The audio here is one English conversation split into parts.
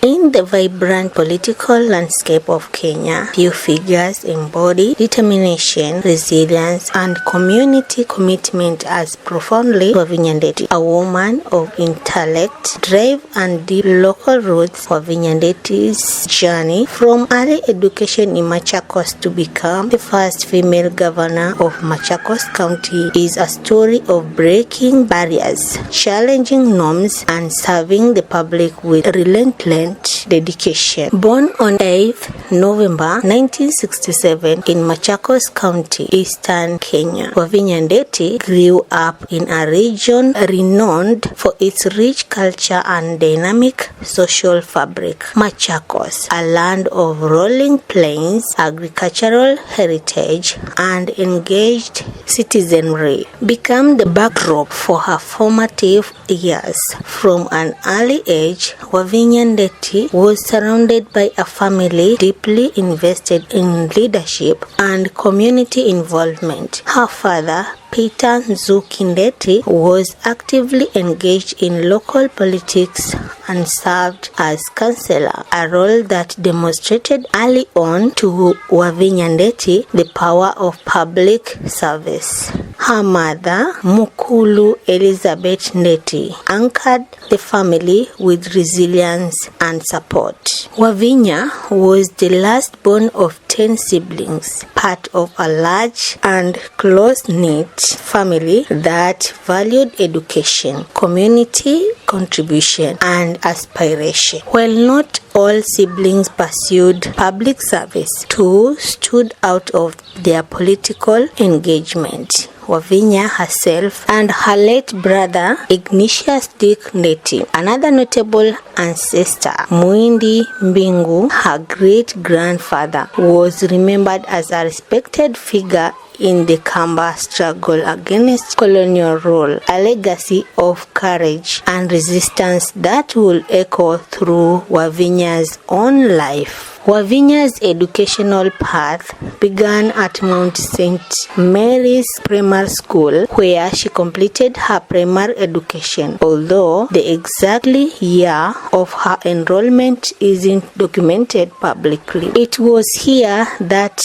In the vibrant political landscape of Kenya, few figures embody determination, resilience, and community commitment as profoundly Wavinya Ndeti, a woman of intellect, drive, and deep local roots. Wavinya Ndeti's journey from early education in Machakos to become the first female governor of Machakos County is a story of breaking barriers, challenging norms, and serving the public with relentless dedication. Born on 8th November 1967 in Machakos County, Eastern Kenya, Wavinya Ndeti grew up in a region renowned for its rich culture and dynamic social fabric. Machakos, a land of rolling plains, agricultural heritage, and engaged citizenry, became the backdrop for her formative years. From an early age, Wavinya Ndeti was surrounded by a family deeply invested in leadership and community involvement. Her father, Peter Ndeti, was actively engaged in local politics and served as councillor, a role that demonstrated early on to Wavinya Ndeti the power of public service. Her mother, Mukulu Elizabeth Ndeti, anchored the family with resilience and support. Wavinya was the last born of 10 siblings, part of a large and close-knit family that valued education, community contribution, and aspiration. While not all siblings pursued public service, two stood out of their political engagement: Wavinya herself and her late brother Ignatius Dick Ndeti. Another notable ancestor, Muindi Mbingu, her great-grandfather, was remembered as a respected figure in the Kamba struggle against colonial rule, a legacy of courage and resistance that will echo through Wavinya's own life. Wavinya's educational path began at Mount St. Mary's Primary School, where she completed her primary education, although the exact year of her enrollment isn't documented publicly. It was here that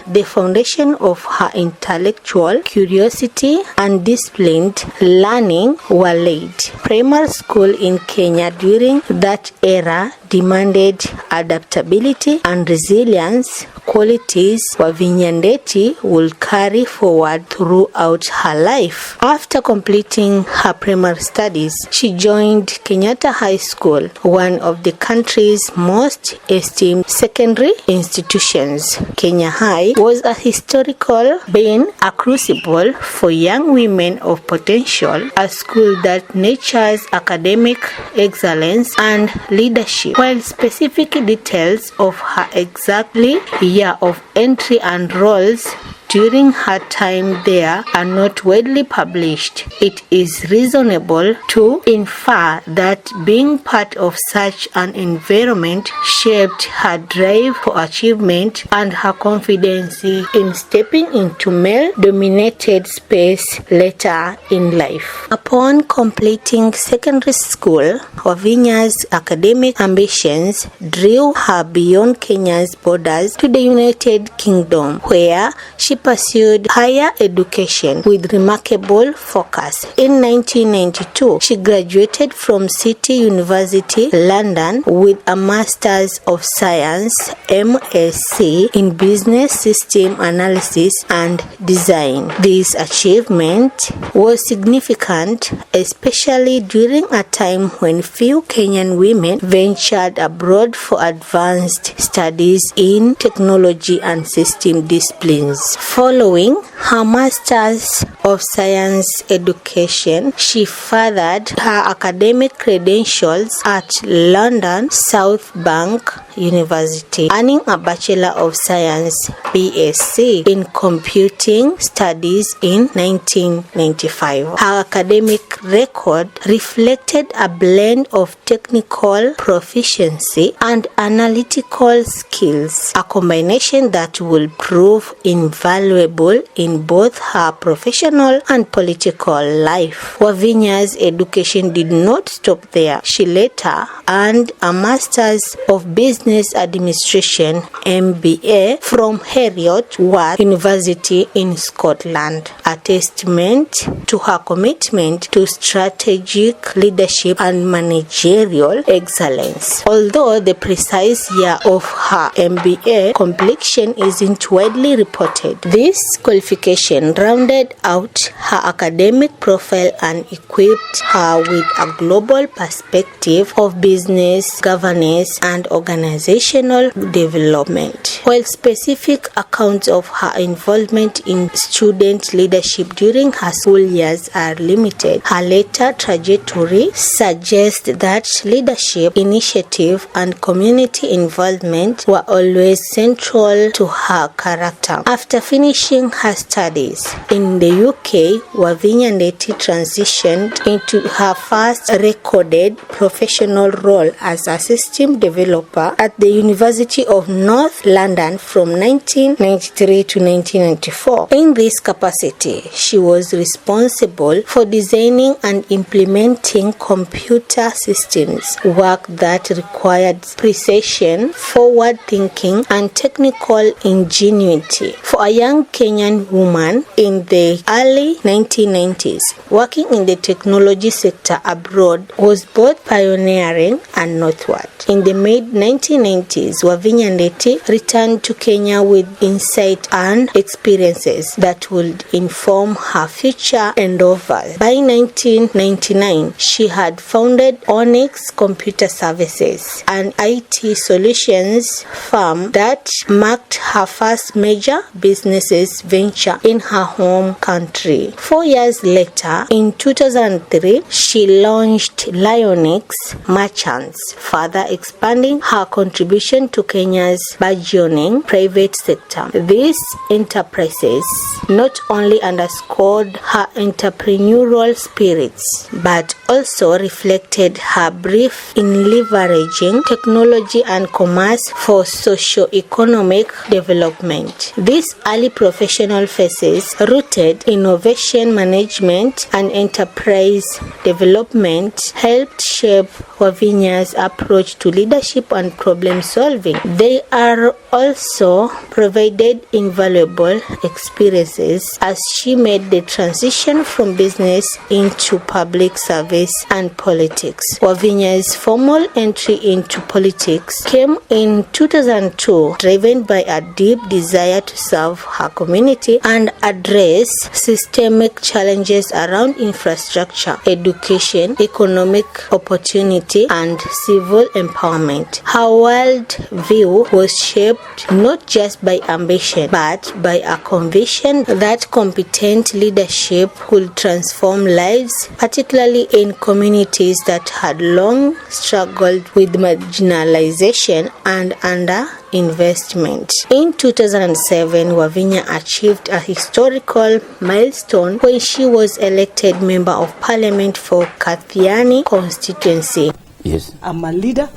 the foundation of her intellectual curiosity and disciplined learning were laid. Primary school in Kenya during that era demanded adaptability and resilience, qualities Wavinya Ndeti will carry forward throughout her life. After completing her primary studies, she joined Kenyatta High School, one of the country's most esteemed secondary institutions. Kenya High was a historical being, a crucible for young women of potential, a school that nurtures academic excellence and leadership. While specific details of her exactly year of entry and roles during her time there are not widely published, it is reasonable to infer that being part of such an environment shaped her drive for achievement and her confidence in stepping into male-dominated space later in life. Upon completing secondary school, Wavinya's academic ambitions drew her beyond Kenya's borders to the United Kingdom, where she pursued higher education with remarkable focus. In 1992, she graduated from City University, London, with a Masters of Science, MSc, in Business System Analysis and Design. This achievement was significant, especially during a time when few Kenyan women ventured abroad for advanced studies in technology and system disciplines. Following her Masters of Science education, she furthered her academic credentials at London South Bank University, earning a Bachelor of Science BSc in Computing Studies in 1995. Her academic record reflected a blend of technical proficiency and analytical skills, a combination that will prove invaluable in in both her professional and political life. Wavinya's education did not stop there. She later earned a Master's of Business Administration (MBA) from Heriot-Watt University in Scotland, a testament to her commitment to strategic leadership and managerial excellence. Although the precise year of her MBA completion isn't widely reported, this qualification rounded out her academic profile and equipped her with a global perspective of business, governance, and organizational development. While specific accounts of her involvement in student leadership during her school years are limited, her later trajectory suggests that leadership, initiative, and community involvement were always central to her character. After finishing her studies in the UK, Wavinya Ndeti transitioned into her first recorded professional role as a system developer at the University of North London from 1993 to 1994. In this capacity, she was responsible for designing and implementing computer systems, work that required precision, forward thinking, and technical ingenuity. For a young Kenyan woman in the early 1990s, working in the technology sector abroad was both pioneering and northward. In the mid-1990s, Wavinya Ndeti returned to Kenya with insight and experiences that would inform her future endeavors. By 1999, she had founded Onyx Computer Services, an IT solutions firm that marked her first major business venture in her home country. 4 years later, in 2003, she launched Lionix Merchants, further expanding her contribution to Kenya's burgeoning private sector. These enterprises not only underscored her entrepreneurial spirits, but also reflected her belief in leveraging technology and commerce for socio-economic development. These early professional phases rooted in innovation management and enterprise development helped shape Wavinya's approach to leadership and problem solving. They are also provided invaluable experiences as she made the transition from business into public service and politics. Wavinya's formal entry into politics came in 2002, driven by a deep desire to serve her community and address systemic challenges around infrastructure, education, economic opportunity, and civil empowerment. Her world view was shaped not just by ambition, but by a conviction that competent leadership could transform lives, particularly in communities that had long struggled with marginalization and underinvestment. In 2007, Wavinya achieved a historical milestone when she was elected Member of Parliament for Kathiani Constituency. Yes. I'm a leader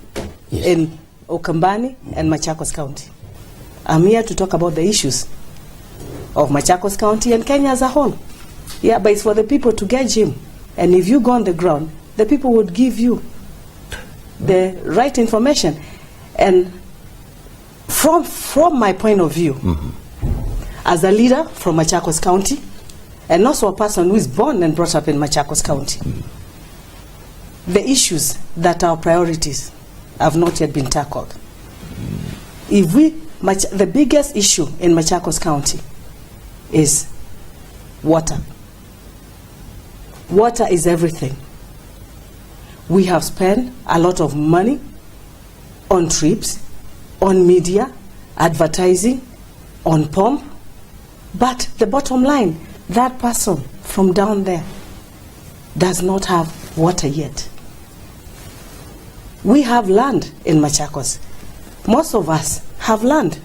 in Ukambani and Machakos County. I'm here to talk about the issues of Machakos County and Kenya as a whole. Yeah, but it's for the people to gauge him. And if you go on the ground, the people would give you the right information. And from my point of view, as a leader from Machakos County, and also a person who is born and brought up in Machakos County, the issues that are priorities have not yet been tackled. The biggest issue in Machakos County is water. Water is everything. We have spent a lot of money on trips, on media, advertising, on pump, but the bottom line, that person from down there does not have water yet. We have land in Machakos. Most of us have land.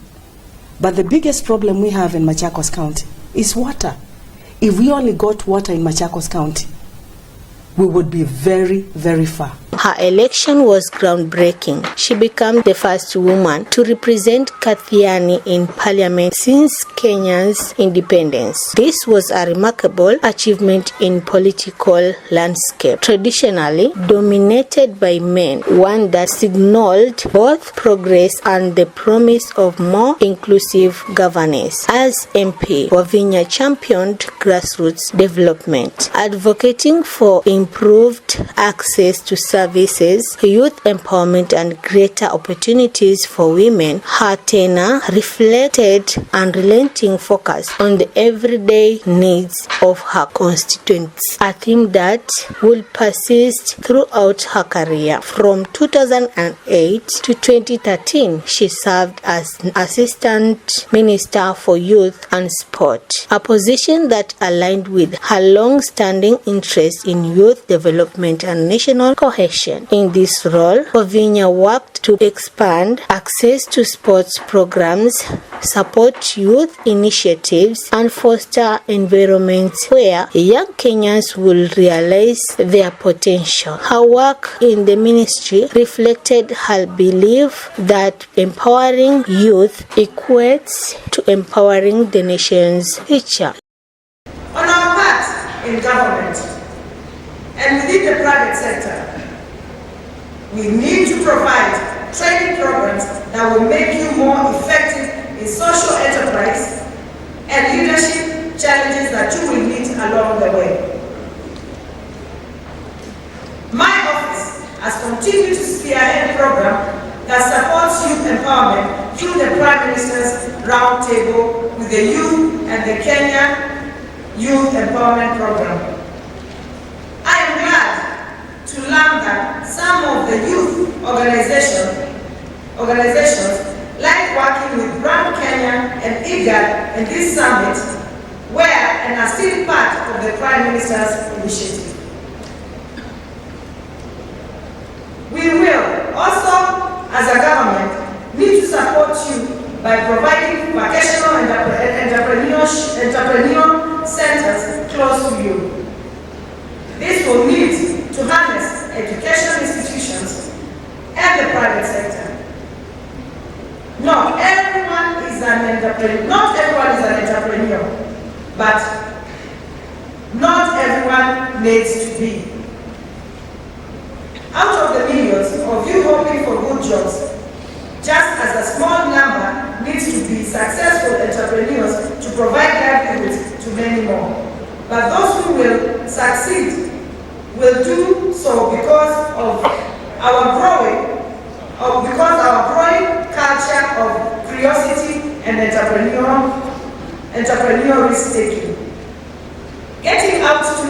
But the biggest problem we have in Machakos County is water. If we only got water in Machakos County, we would be very, very far. Her election was groundbreaking. She became the first woman to represent Kathiani in parliament since Kenya's independence. This was a remarkable achievement in political landscape, traditionally dominated by men, one that signaled both progress and the promise of more inclusive governance. As MP, Wavinya championed grassroots development, advocating for improved access to services, youth empowerment, and greater opportunities for women. Her tenure reflected unrelenting focus on the everyday needs of her constituents, a theme that will persist throughout her career. From 2008 to 2013, she served as Assistant Minister for Youth and Sport, a position that aligned with her long-standing interest in youth development and national cohesion. In this role, Wavinya worked to expand access to sports programs, support youth initiatives, and foster environments where young Kenyans will realize their potential. Her work in the ministry reflected her belief that empowering youth equates to empowering the nation's future. On our part in government and within the private sector, we need to provide training programs that will make you more effective in social enterprise and leadership challenges that you will meet along the way. My office has continued to spearhead a program that supports youth empowerment through the Prime Minister's Roundtable with the Youth and the Kenya Youth Empowerment Program. I am glad to learn that some of the youth organizations like working with Brand Kenya and IGAD in this summit were and are still part of the Prime Minister's initiative. We will also, as a government, need to support you by providing vocational and entrepreneurial centers close to you. This will need to harness educational institutions and the private sector. Not everyone is an entrepreneur, but not everyone needs to be. Out of the millions of you hoping for good jobs, just as a small number needs to be successful entrepreneurs to provide livelihoods to many more. But those who will succeed will do so because of our growing culture of curiosity and entrepreneurial risk-taking. Getting out to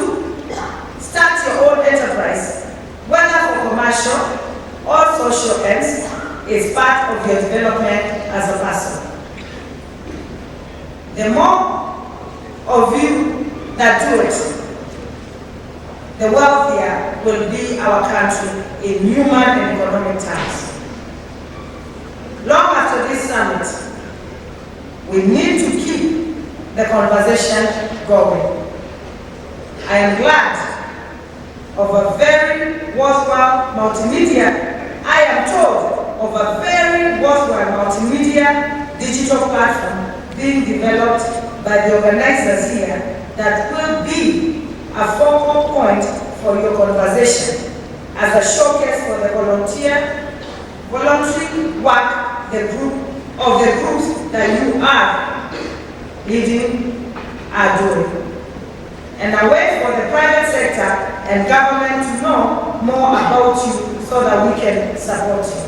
start your own enterprise, whether for commercial or social ends, is part of your development as a person. The more of you that do it, the wealthier will be our country in human and economic terms. Long after this summit, we need to keep the conversation going. I am glad of a very worthwhile multimedia, I am told of a very worthwhile multimedia digital platform being developed by the organizers here that will be a focal point for your conversation as a showcase for the voluntary work of the groups that you are leading are doing. And a way for the private sector and government to know more about you so that we can support you.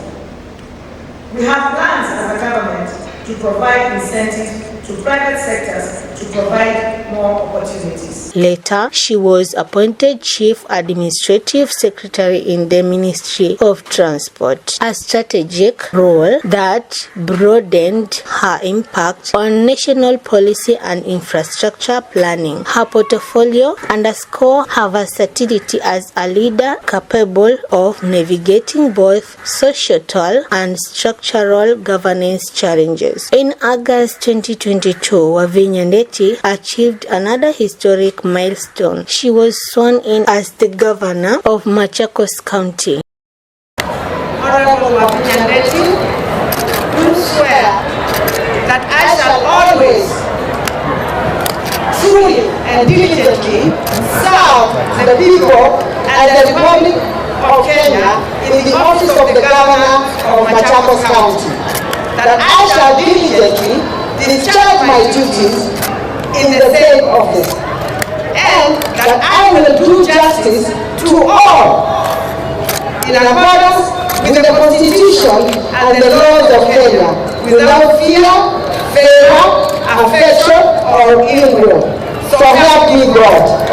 We have plans as a government to provide incentives to private sectors to provide more opportunities. Later, she was appointed Chief Administrative Secretary in the Ministry of Transport, a strategic role that broadened her impact on national policy and infrastructure planning. Her portfolio underscores her versatility as a leader capable of navigating both societal and structural governance challenges. In August 2022, Wavinya Ndeti achieved achieved another historic milestone. She was sworn in as the Governor of Machakos County. Honorable Wavinya Ndeti, do swear that I shall always truly and diligently serve the people and the Republic of Kenya in the office of the Governor of Machakos County, that I shall diligently discharge my duties in the same office, and that I will do justice to all in accordance with the Constitution and the laws of Kenya, without fear, favor, affection, or ill will. So help me God.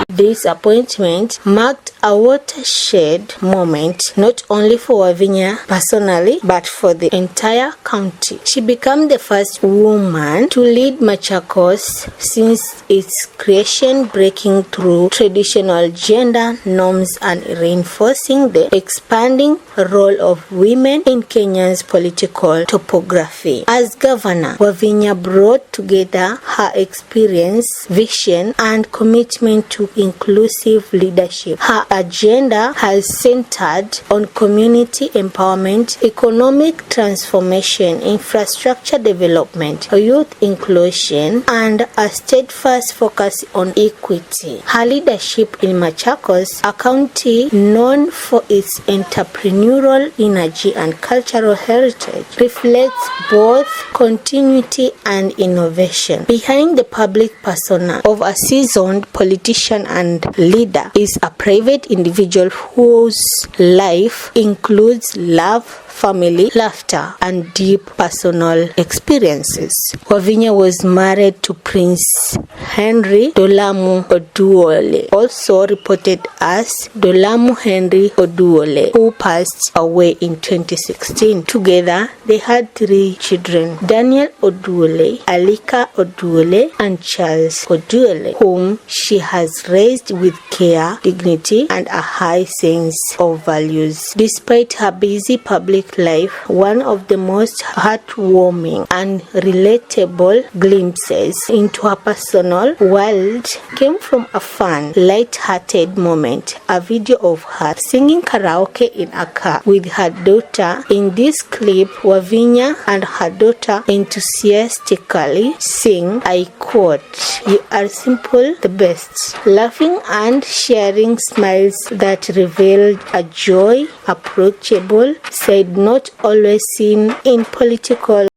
This appointment marked a watershed moment not only for Wavinya personally but for the entire county. She became the first woman to lead Machakos since its creation, breaking through traditional gender norms and reinforcing the expanding role of women in Kenya's political topography. As governor, Wavinya brought together her experience, vision, and commitment to inclusive leadership. Her agenda has centered on community empowerment, economic transformation, infrastructure development, youth inclusion, and a steadfast focus on equity. Her leadership in Machakos, a county known for its entrepreneurial energy and cultural heritage, reflects both continuity and innovation. Behind the public persona of a seasoned politician and leader is a private individual whose life includes love, family, laughter, and deep personal experiences. Wavinya was married to Prince Henry Dolamu Oduole, also reported as Dolamu Henry Oduole, who passed away in 2016. Together, they had 3 children, Daniel Oduole, Alika Oduole, and Charles Oduole, whom she has raised with care, dignity, and a high sense of values. Despite her busy public life, one of the most heartwarming and relatable glimpses into her personal world came from a fun, light-hearted moment, a video of her singing karaoke in a car with her daughter. In this clip, Wavinya and her daughter enthusiastically sing, I quote, "You are simple, the best," laughing and sharing smiles that revealed a joy approachable, said not always seen in political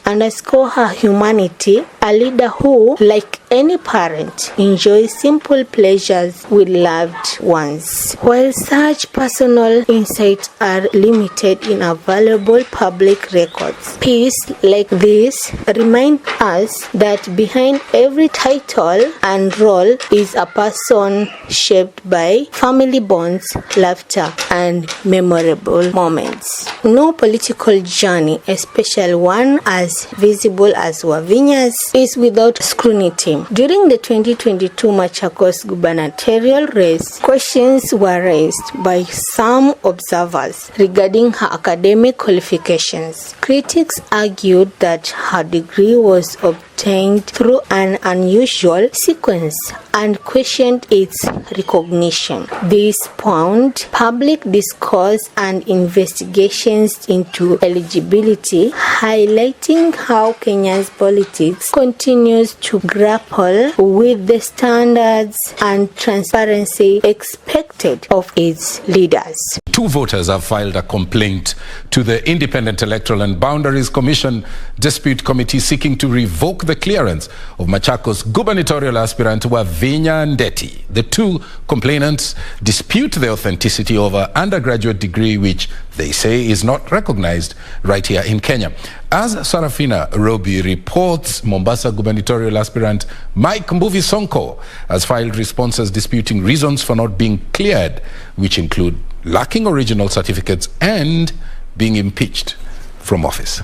underscore her humanity, a leader who, like any parent, enjoys simple pleasures with loved ones. While such personal insights are limited in available public records, pieces like this remind us that behind every title and role is a person shaped by family bonds, laughter, and memorable moments. No political journey, especially one as visible as Wavinya's, is without scrutiny. During the 2022 Machakos gubernatorial race, questions were raised by some observers regarding her academic qualifications. Critics argued that her degree was obtained through an unusual sequence and questioned its recognition. This spawned public discourse and investigations into eligibility, highlighting how Kenya's politics continues to grapple grapple with the standards and transparency expected of its leaders. 2 voters have filed a complaint to the Independent Electoral and Boundaries Commission Dispute Committee seeking to revoke the clearance of Machakos gubernatorial aspirant Wavinya Ndeti. The 2 complainants dispute the authenticity of an undergraduate degree which they say is not recognized right here in Kenya. As Sarafina Robi reports, Mombasa gubernatorial aspirant Mike Mbuvi Sonko has filed responses disputing reasons for not being cleared, which include lacking original certificates and being impeached from office.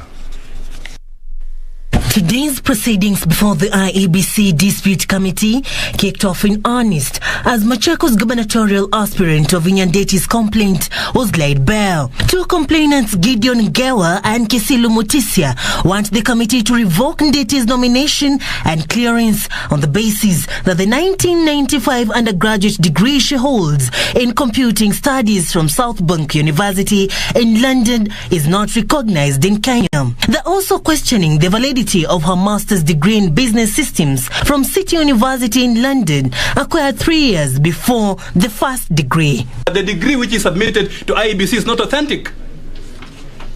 Today's proceedings before the IEBC Dispute Committee kicked off in earnest as Machakos gubernatorial aspirant Wavinya Ndeti's complaint was laid bare. 2 complainants, Gideon Ngewa and Kisilu Mutisia, want the committee to revoke Ndeti's nomination and clearance on the basis that the 1995 undergraduate degree she holds in computing studies from South Bank University in London is not recognized in Kenya. They're also questioning the validity of her master's degree in business systems from City University in London, acquired 3 years before the first degree. The degree which is submitted to IEBC is not authentic.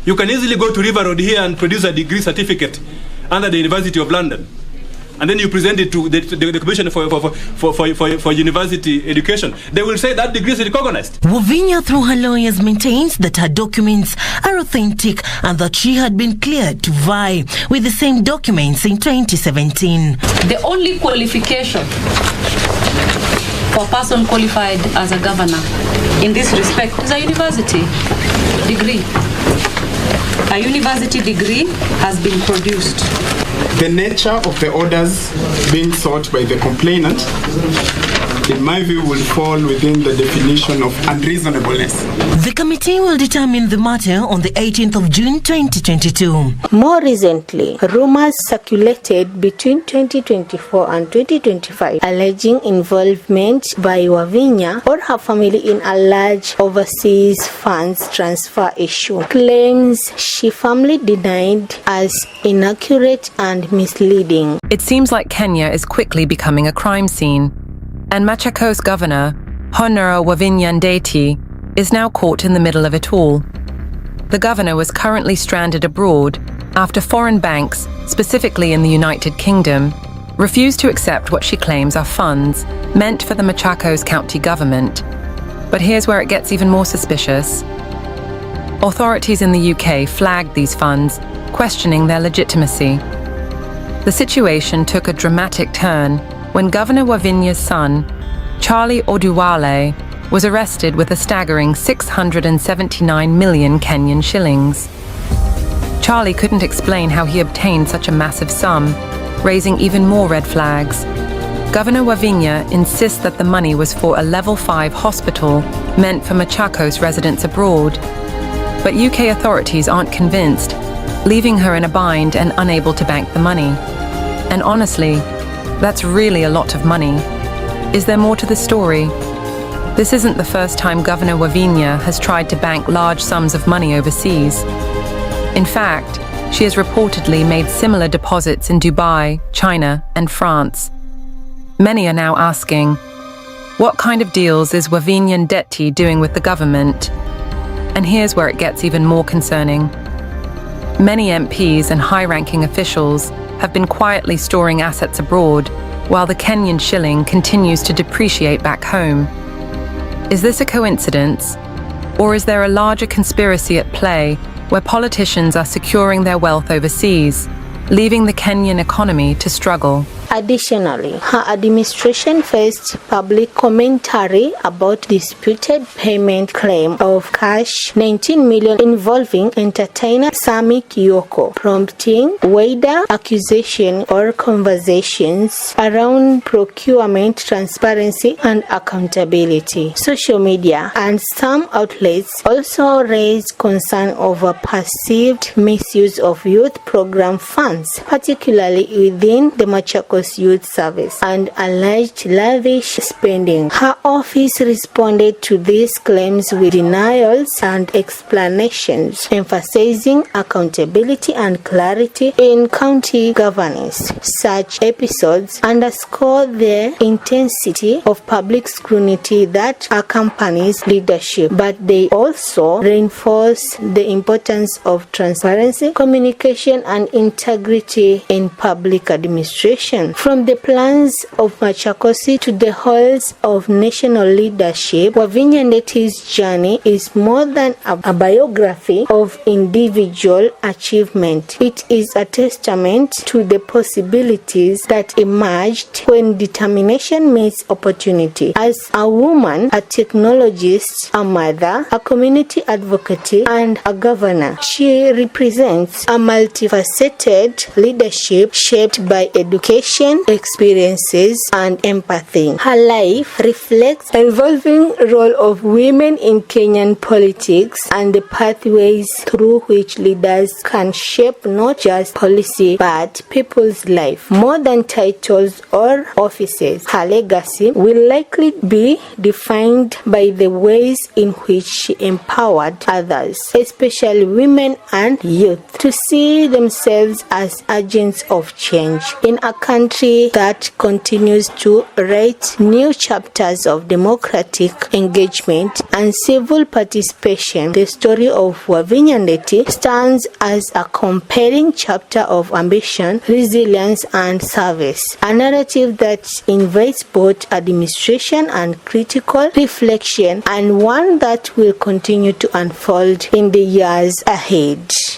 You can easily go to River Road here and produce a degree certificate under the University of London, and then you present it to the Commission for University Education. They will say that degree is recognized. Wavinya, through her lawyers, maintains that her documents are authentic and that she had been cleared to vie with the same documents in 2017. The only qualification for a person qualified as a governor in this respect is a university degree. A university degree has been produced. The nature of the orders being sought by the complainant, in my view, will fall within the definition of unreasonableness. The committee will determine the matter on the 18th of June 2022. More recently, rumors circulated between 2024 and 2025 alleging involvement by Wavinya or her family in a large overseas funds transfer issue. Claims she firmly denied as inaccurate and misleading. It seems like Kenya is quickly becoming a crime scene, and Machakos Governor, Honourable Wavinya Ndeti, is now caught in the middle of it all. The governor was currently stranded abroad after foreign banks, specifically in the United Kingdom, refused to accept what she claims are funds meant for the Machakos County government. But here's where it gets even more suspicious. Authorities in the UK flagged these funds, questioning their legitimacy. The situation took a dramatic turn when Governor Wavinya's son, Charlie Oduwale, was arrested with a staggering 679 million Kenyan shillings. Charlie couldn't explain how he obtained such a massive sum, raising even more red flags. Governor Wavinya insists that the money was for a level 5 hospital meant for Machakos residents abroad. But UK authorities aren't convinced, leaving her in a bind and unable to bank the money. And honestly, that's really a lot of money. Is there more to the story? This isn't the first time Governor Wavinya has tried to bank large sums of money overseas. In fact, she has reportedly made similar deposits in Dubai, China, and France. Many are now asking, what kind of deals is Wavinya Ndeti doing with the government? And here's where it gets even more concerning. Many MPs and high-ranking officials have been quietly storing assets abroad, while the Kenyan shilling continues to depreciate back home. Is this a coincidence? Or is there a larger conspiracy at play where politicians are securing their wealth overseas, leaving the Kenyan economy to struggle? Additionally, her administration faced public commentary about disputed payment claim of cash 19 million involving entertainer Sami Kioko, prompting wider accusation or conversations around procurement transparency and accountability. Social media and some outlets also raised concern over perceived misuse of youth program funds, particularly within the Machakos youth service and alleged lavish spending. Her office responded to these claims with denials and explanations, emphasizing accountability and clarity in county governance. Such episodes underscore the intensity of public scrutiny that accompanies leadership, but they also reinforce the importance of transparency, communication, and integrity in public administration. From the plans of Machakos to the halls of national leadership, Wavinya Ndeti's journey is more than a biography of individual achievement. It is a testament to the possibilities that emerged when determination meets opportunity. As a woman, a technologist, a mother, a community advocate, and a governor, she represents a multifaceted leadership shaped by education, experiences, and empathy. Her life reflects the evolving role of women in Kenyan politics and the pathways through which leaders can shape not just policy but people's life. More than titles or offices, her legacy will likely be defined by the ways in which she empowered others, especially women and youth, to see themselves as agents of change. In a country that continues to write new chapters of democratic engagement and civil participation, the story of Wavinya Ndeti stands as a compelling chapter of ambition, resilience, and service, a narrative that invites both administration and critical reflection, and one that will continue to unfold in the years ahead.